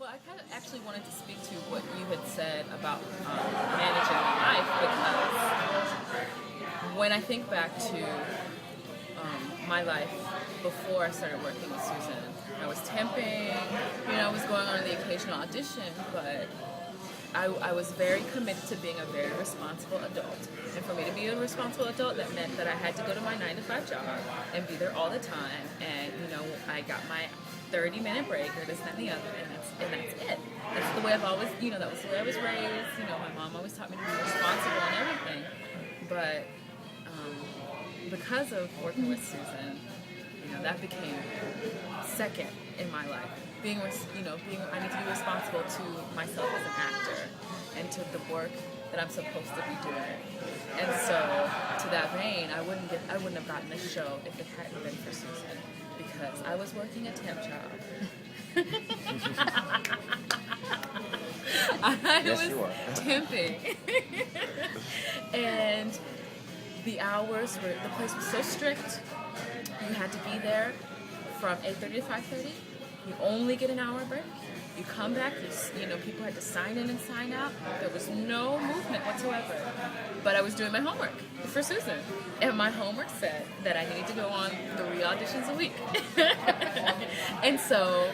Well, I kind of actually wanted to speak to what you had said about managing my life, because when I think back to my life before I started working with Susan, I was temping, I was going on the occasional audition, but I was very committed to being a very responsible adult. And for me to be a responsible adult, that meant that I had to go to my 9-to-5 job and be there all the time. And, I got my 30-minute break or this, that, and the other, and that's it. That's the way I've always, that was the way I was raised. My mom always taught me to be responsible and everything. But because of working with Susan, that became second in my life. I need to be responsible to myself as an actor and to the work that I'm supposed to be doing. And so, to that vein, I wouldn't have gotten this show if it hadn't been for Susan, because I was working a temp job. I was temping, and the place was so strict. You had to be there from 8:30 to 5:30. You only get an hour break. You come back, people had to sign in and sign out. There was no movement whatsoever. But I was doing my homework for Susan. And my homework said that I needed to go on 3 auditions a week. And so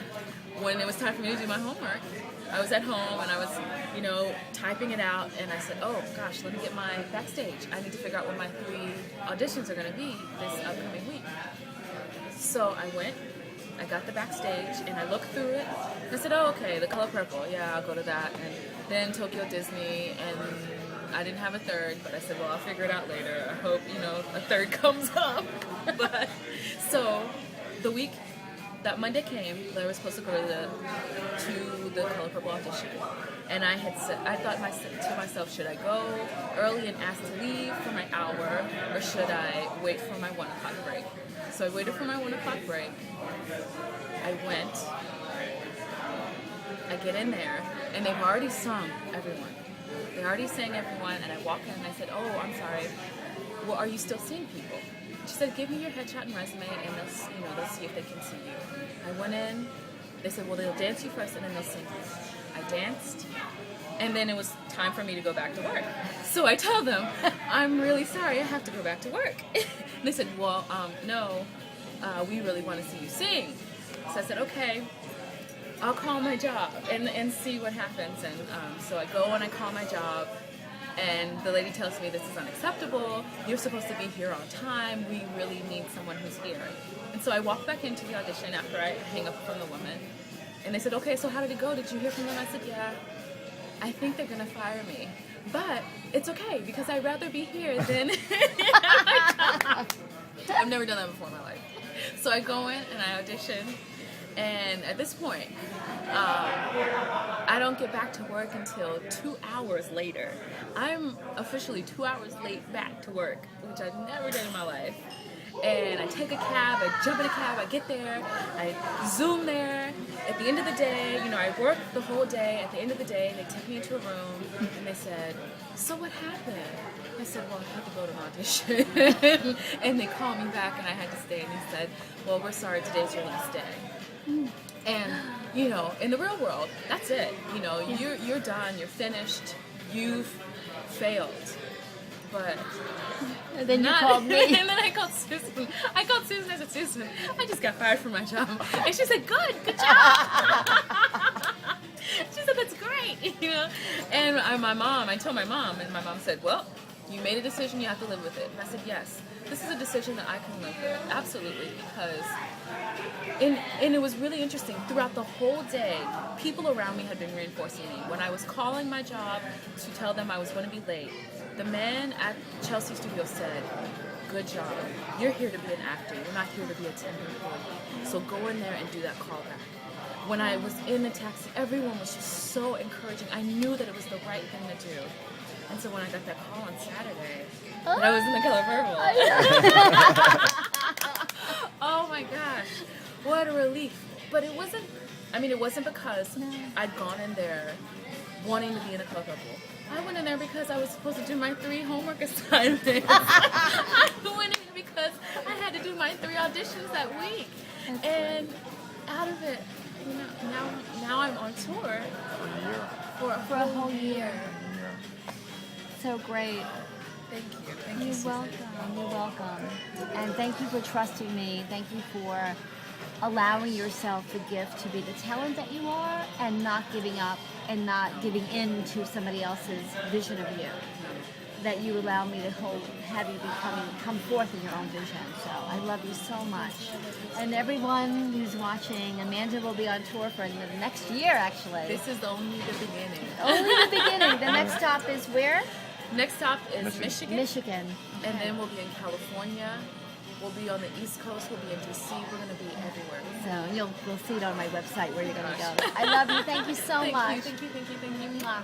when it was time for me to do my homework, I was at home and I was, typing it out, and I said, oh gosh, let me get my backstage. I need to figure out what my 3 auditions are going to be this upcoming week. So I went. I got the backstage, and I looked through it, and I said, oh, okay, The Color Purple, yeah, I'll go to that, and then Tokyo Disney, and I didn't have a third, but I said, well, I'll figure it out later. I hope, a third comes up. But, so, the week that Monday came, that I was supposed to go to the Color Purple audition, and I thought to myself, should I go early and ask to leave for my hour, or should I wait for my 1 o'clock break? So I waited for my 1 o'clock break. I went. I get in there, and they've already sung everyone. They already sang everyone, and I walk in and I said, oh, I'm sorry. Well, are you still seeing people? She said, give me your headshot and resume, and they'll see if they can see you. I went in. They said, well, they'll dance you first, and then they'll sing you. I danced, and then it was time for me to go back to work. So I told them, I'm really sorry, I have to go back to work. And they said, well, no, we really want to see you sing. So I said, okay, I'll call my job and see what happens. And so I go and I call my job, and the lady tells me this is unacceptable. You're supposed to be here on time. We really need someone who's here. And so I walked back into the audition after I hang up from the woman. And they said, okay, so how did it go? Did you hear from them? I said, yeah, I think they're going to fire me. But it's okay, because I'd rather be here than I've never done that before in my life. So I go in and I audition, and at this point, I don't get back to work until 2 hours later. I'm officially 2 hours late back to work, which I've never done in my life. And I take a cab, I jump in a cab, I get there, I Zoom there. At the end of the day, I worked the whole day. At the end of the day, they took me into a room, and they said, so what happened? I said, well, I had to go to an audition. And they called me back, and I had to stay. And they said, well, we're sorry, today's your last day. And, in the real world, that's it. You're done, you're finished, you've failed. But and then you called me. And then I called Susan. I said, Susan, I just got fired from my job. And she said, good job. She said, that's great, And I told my mom, and my mom said, well, you made a decision, you have to live with it. And I said, yes, this is a decision that I can live with, absolutely, because, and it was really interesting, throughout the whole day, people around me had been reinforcing me. When I was calling my job to tell them I was going to be late, the man at Chelsea Studio said, good job, you're here to be an actor, you're not here to be a temp employee, so go in there and do that callback. When I was in the taxi, everyone was just so encouraging. I knew that it was the right thing to do. And so when I got that call on Saturday, that I was in The Color Purple. Oh my gosh, what a relief. But it wasn't because I'd gone in there wanting to be in The Color Purple. I went in there because I was supposed to do my 3 homework assignments. I went in because I had to do my 3 auditions that week. And out of it, You know, now I'm on tour for For a whole year. Yeah. So great. Thank you. Thank you, You're Susan. welcome. You're welcome. And thank you for trusting me. Thank you for allowing yourself the gift to be the talent that you are and not giving up and not giving in to somebody else's vision of you. That you allow me to have you come forth in your own vision. So I love you so much. And everyone who's watching, Amanda will be on tour for the next year, actually. This is only the beginning. Only the beginning. The next stop is where? Next stop is Michigan. Michigan. And then we'll be in California. We'll be on the East Coast. We'll be in DC. We're going to be everywhere. So you'll see it on my website where you're going to go. I love you. Thank you so much. Thank you. Mwah.